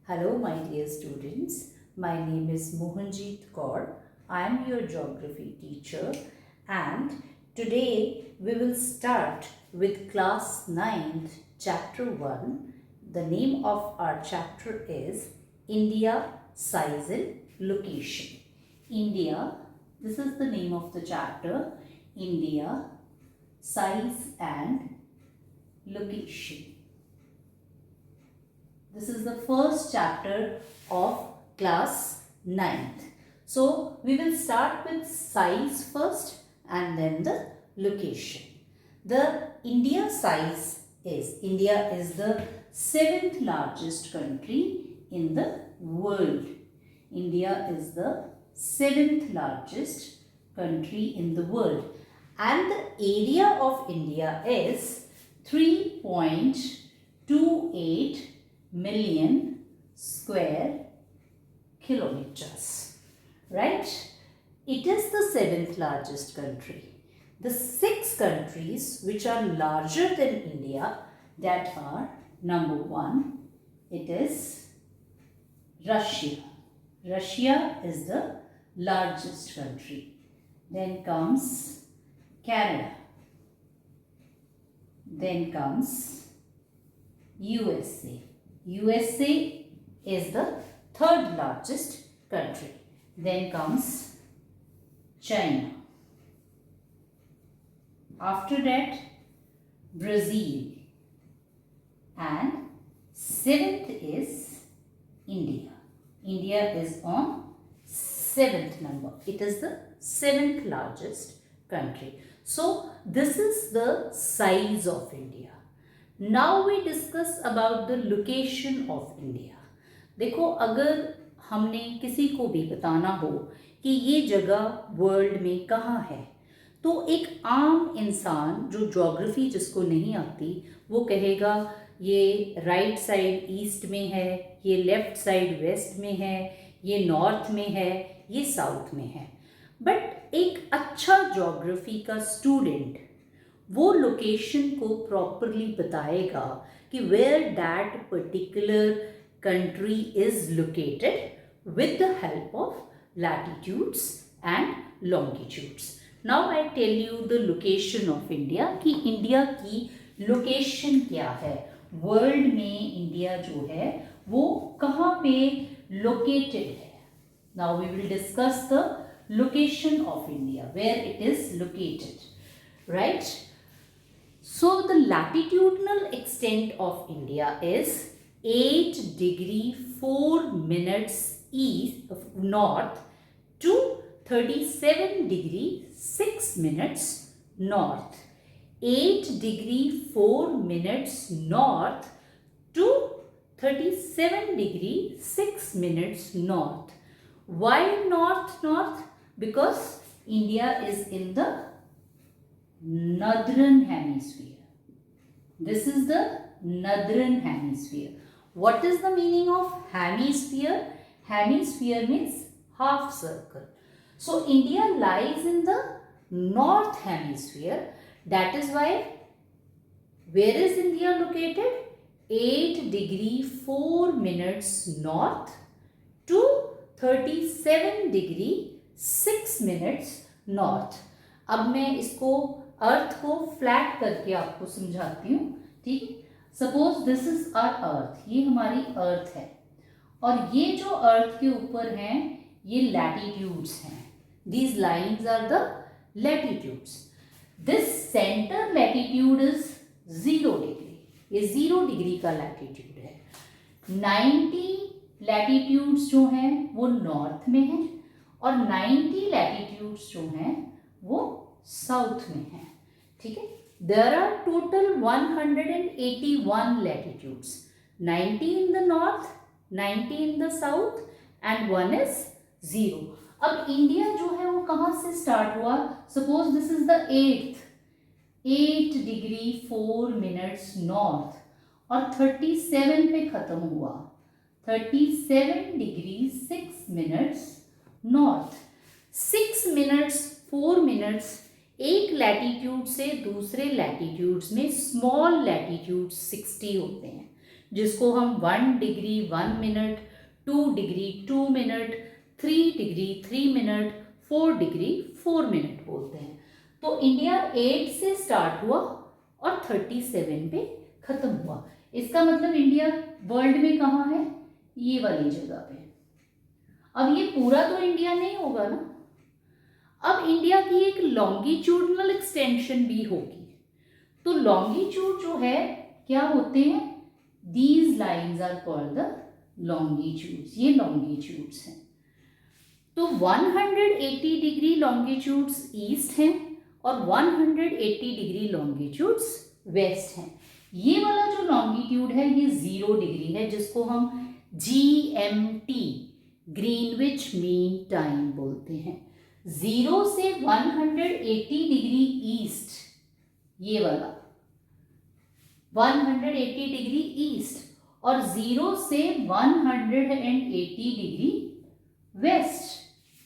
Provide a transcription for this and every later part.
Hello, my dear students. My name is Mohanjeet Kaur. I am your geography teacher, and today we will start with class 9th, chapter 1. The name of our chapter is India, Size and Location. India, this is the name of the chapter, India, Size and Location. This is the first chapter of class 9th. So, we will start with size first and then the location. The India is the 7th largest country in the world. India is the 7th largest country in the world. And the area of India is 3.28 million square kilometers, right? It is the 7th largest country. The 6 countries which are larger than India, that are number 1, it is Russia. Russia is the largest country. Then comes Canada. Then comes USA. USA is the 3rd largest country. Then comes China. After that, Brazil. And 7th is India. India is on 7th number. It is the 7th largest country. So, this is the size of India. Now we discuss about the location of India. देखो, अगर हमने किसी को भी बताना हो कि ये जगह वर्ल्ड में कहाँ है, तो एक आम इंसान जो ज्योग्राफी जिसको नहीं आती वो कहेगा ये राइट साइड ईस्ट में है, ये लेफ्ट साइड वेस्ट में है, ये नॉर्थ में है, ये साउथ में है. बट एक अच्छा ज्योग्राफी का स्टूडेंट वो लोकेशन को प्रॉपरली बताएगा कि where that particular country is located with the help of latitudes and longitudes. Now I tell you the location of India कि इंडिया की लोकेशन क्या है. वर्ल्ड में इंडिया जो है वो कहाँ पे लोकेटेड है. Now we will discuss the location of India, where it is located, right? So, the latitudinal extent of India is 8 degree 4 minutes east of north to 37 degree 6 minutes north. 8 degree 4 minutes north to 37 degree 6 minutes north. Why north? Because India is in the northern hemisphere. This is the northern hemisphere. What is the meaning of hemisphere? Hemisphere means half circle. So India lies in the north hemisphere. That is why, where is India located? 8 degree 4 minutes north to 37 degree 6 minutes north. अब मैं इसको अर्थ को flat करके आपको समझाती हूँ, ठीक है? Suppose this is our earth, ये हमारी अर्थ है और ये जो अर्थ के ऊपर हैं ये लैटिट्यूड्स हैं. These lines are the latitudes. This centre latitude is 0 degree. ये 0 डिग्री का लैटिट्यूड है. 90 लैटिट्यूड्स जो हैं वो नॉर्थ में हैं और 90 लैटिट्यूड्स जो हैं वो साउथ में है, ठीक है? There are total 181 latitudes, 90 in the north, 90 in the south and 1 is 0. अब इंडिया जो है वो कहाँ से स्टार्ट हुआ? Suppose this is the 8 degree 4 minutes north और 37 पे खत्म हुआ. 37 degree 6 minutes north. 6 minutes 4 minutes एक लैटिट्यूड से दूसरे लैटिट्यूड्स में स्मॉल लैटिट्यूड 60 होते हैं. जिसको हम 1 degree 1 minute, 2 degree 2 minute, 3 degree 3 minute, 4 degree 4 minute बोलते हैं। तो इंडिया 8 से स्टार्ट हुआ और 37 पे खत्म हुआ। इसका मतलब इंडिया वर्ल्ड में कहाँ है? ये वाली जगह पे। अब ये पूरा तो इंडिया नहीं होगा ना, अब इंडिया की एक लॉन्गिट्यूडनल एक्सटेंशन भी होगी। तो लॉन्गिट्यूड जो है क्या होते हैं? These lines are called the longitudes, ये लॉन्गिट्यूड्स हैं। तो 180 डिग्री लॉन्गिट्यूड्स ईस्ट हैं और 180 डिग्री लॉन्गिट्यूड्स वेस्ट हैं। ये वाला जो लॉन्गिट्यूड है ये 0 डिग्री है, जिसको हम GMT ग्रीनविच मीन टाइम बोलते हैं। 0 से 180 डिग्री ईस्ट, ये वाला 180 डिग्री ईस्ट, और 0 से 180 डिग्री वेस्ट,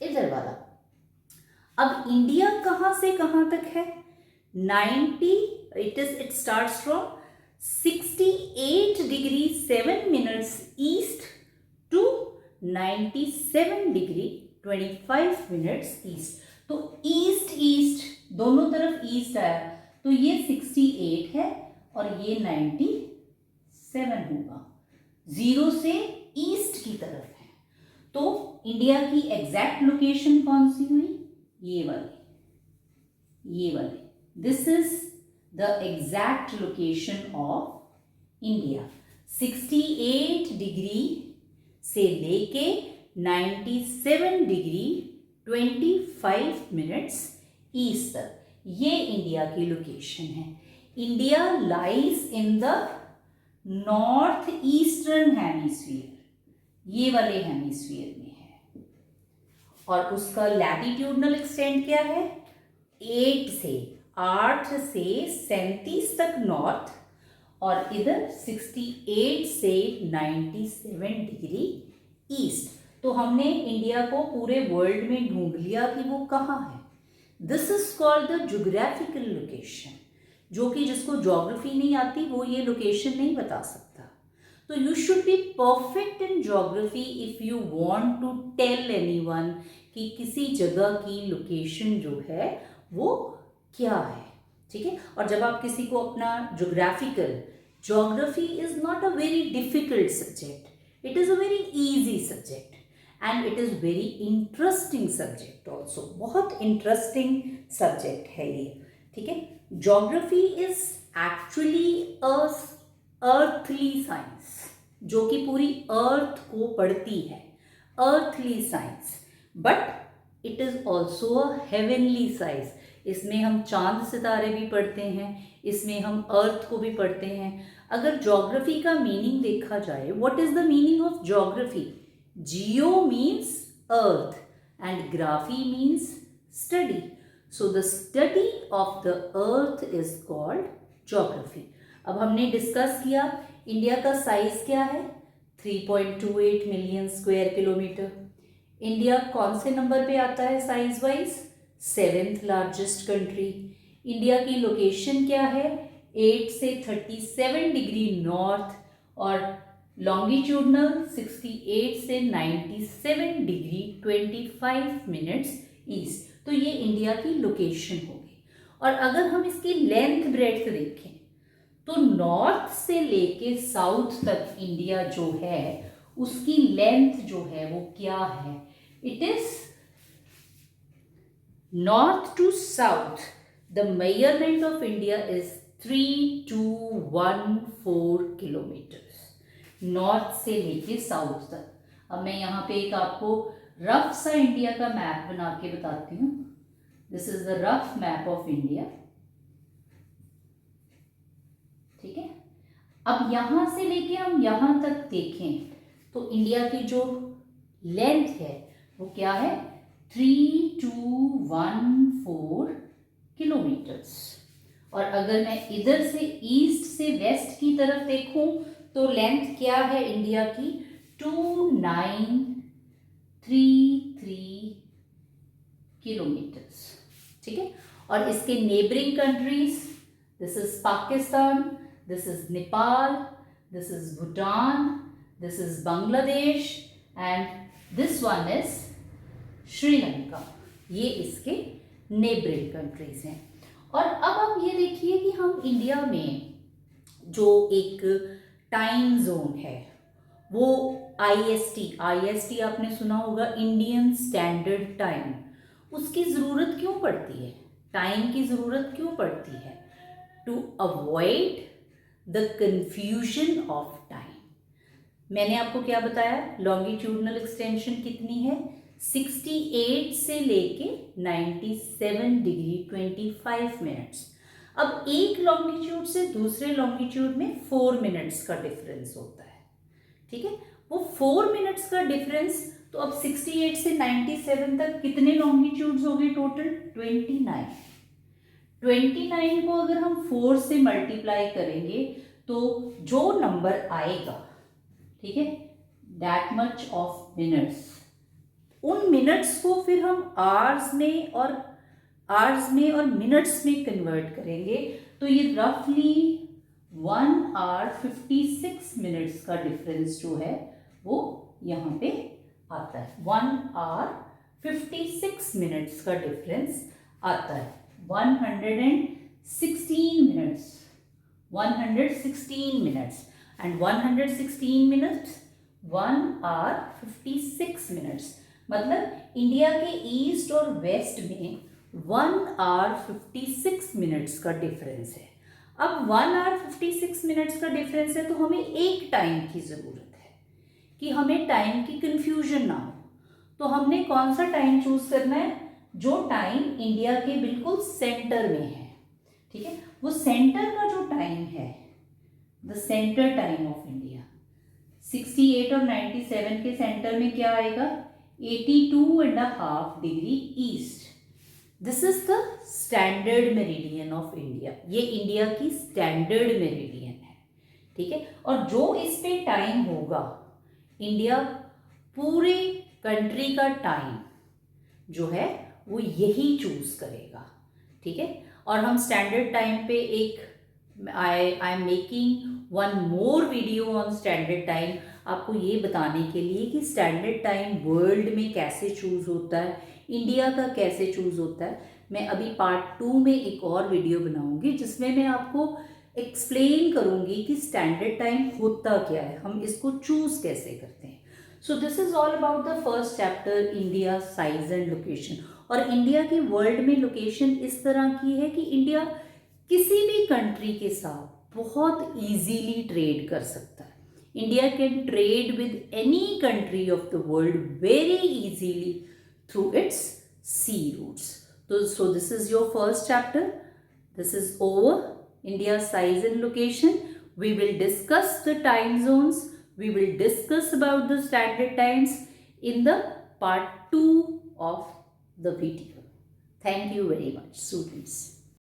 इधर वाला। अब इंडिया कहां से कहां तक है? 90, it starts from 68 degree 7 minutes east to 97 degree 25 minutes east. तो ईस्ट ईस्ट दोनों तरफ ईस्ट आया, तो ये 68 है और ये 97 होगा, 0 से ईस्ट की तरफ है। तो इंडिया की एग्जैक्ट लोकेशन कौन सी हुई? ये वाली, ये वाली। This is the exact location of India. 68 degree से लेके 97 डिग्री 25 मिनट्स ईस्ट तक, ये इंडिया की लोकेशन है। India lies in the north eastern hemisphere, ये वाले हेमिस्फीयर में है। और उसका लैटिट्यूडनल एक्सटेंट क्या है? 8 से 37 तक नॉर्थ, और इधर 68 से 97 डिग्री ईस्ट। तो हमने इंडिया को पूरे वर्ल्ड में ढूंढ लिया कि वो कहाँ है। This is called the geographical location, जो कि जिसको ज्योग्राफी नहीं आती वो ये लोकेशन नहीं बता सकता। तो you should be perfect in geography if you want to tell anyone कि किसी जगह की लोकेशन जो है वो क्या है, ठीक है। और जब आप किसी को अपना geography is not a very difficult subject, it is a very easy subject and it is very interesting subject also, बहुत interesting subject है ये, ठीक है। Geography is actually a earthly science, जो कि पूरी अर्थ को पढ़ती है, earthly science, but it is also a heavenly science। इसमें हम चांद सितारे भी पढ़ते हैं, इसमें हम अर्थ को भी पढ़ते हैं। अगर ज्योग्राफी का मीनिंग देखा जाए, what is the meaning of geography? Jio means earth and graphy means study, so the study of the earth is called geography. अब हमने डिस्कस किया इंडिया का साइज क्या है, 3.28 मिलियन स्क्वायर किलोमीटर। इंडिया कौन से नंबर पे आता है size wise? 7th largest country. India की लोकेशन क्या है? 8 से 37 डिग्री नॉर्थ और लॉन्गिट्यूडनल 68 से 97 डिग्री 25 मिनट्स ईस्ट। तो ये इंडिया की लोकेशन होगी। और अगर हम इसकी लेंथ ब्रेड्थ देखें तो नॉर्थ से लेके साउथ तक इंडिया जो है उसकी लेंथ जो है वो क्या है? It is north to south, the measurement of India is 3214 kilometers, north से लेके साउथ तक। अब मैं यहाँ पे एक आपको रफ सा इंडिया का मैप बना के बताती हूँ। This is the rough map of India, ठीक है। अब यहाँ से लेके हम यहाँ तक देखें तो इंडिया की जो लेंथ है वो क्या है? 3214 किलोमीटर्स। और अगर मैं इधर से ईस्ट से वेस्ट की तरफ देखूं तो लेंथ क्या है इंडिया की? 2933 किलोमीटर्स, ठीक है। और इसके neighbouring countries, this is Pakistan, this is Nepal, this is Bhutan, this is Bangladesh and this one is Sri Lanka. ये इसके नेबरिंग कंट्रीज हैं। और अब आप ये देखिए कि हम इंडिया में जो एक टाइम जोन है वो IST आपने सुना होगा, इंडियन स्टैंडर्ड टाइम, उसकी ज़रूरत क्यों पड़ती है, टाइम की ज़रूरत क्यों पड़ती है? To avoid the confusion of time. मैंने आपको क्या बताया, लॉन्गिट्यूडनल एक्सटेंशन कितनी है, 68 से लेके 97 डिग्री 25 मिनट्स। अब एक लॉन्गिट्यूड से दूसरे लॉन्गिट्यूड में 4 मिनट्स का डिफरेंस होता है, ठीक है। वो 4 मिनट्स का डिफरेंस, तो अब 68 से 97 तक कितने लॉन्गिट्यूड्स हो गए टोटल? 29। 29 को अगर हम 4 से मल्टीप्लाई करेंगे तो जो नंबर आएगा, ठीक है, दैट मच ऑफ मिनट्स, उन मिनट्स को फिर हम आवर्स में और मिनट्स में कन्वर्ट करेंगे तो ये रफली 1 आवर 56 मिनट्स का डिफरेंस जो है वो यहाँ पे आता है। 1 आवर 56 मिनट्स का डिफरेंस आता है। 116 minutes, 116 minutes and 116 minutes 1 hour 56 minutes, मतलब इंडिया के ईस्ट और वेस्ट में 1 आवर 56 मिनट्स का डिफरेंस है। अब 1 आवर 56 मिनट्स का डिफरेंस है तो हमें एक टाइम की ज़रूरत है कि हमें टाइम की कंफ्यूजन ना हो। तो हमने कौन सा टाइम चूज़ करना है? जो टाइम इंडिया के बिल्कुल सेंटर में है, ठीक है। वो सेंटर का जो टाइम है, the centre time of India, 68 और 97 के सेंटर में क्या आएगा? 82.5 degree east. This is the standard meridian of India. ये इंडिया की स्टैंडर्ड मेरिडियन है, ठीक है। और जो इस पे टाइम होगा, इंडिया पूरे कंट्री का टाइम जो है वो यही चूज करेगा, ठीक है। और हम स्टैंडर्ड टाइम पे एक I am making one more video on standard time, आपको ये बताने के लिए कि स्टैंडर्ड टाइम वर्ल्ड में कैसे चूज़ होता है, इंडिया का कैसे चूज़ होता है। मैं अभी पार्ट 2 में एक और वीडियो बनाऊंगी जिसमें मैं आपको एक्सप्लेन करूंगी कि स्टैंडर्ड टाइम होता क्या है, हम इसको चूज़ कैसे करते हैं। So this is all about the first chapter, India size and location. और इंडिया की वर्ल्ड में लोकेशन इस तरह की है कि इंडिया किसी भी कंट्री के साथ बहुत ईजीली ट्रेड कर सकता है। India can trade with any country of the world very easily through it's sea routes. So this is your first chapter. This is over. India's size and location. We will discuss the time zones. We will discuss about the standard times in the part 2 of the video. Thank you very much, students.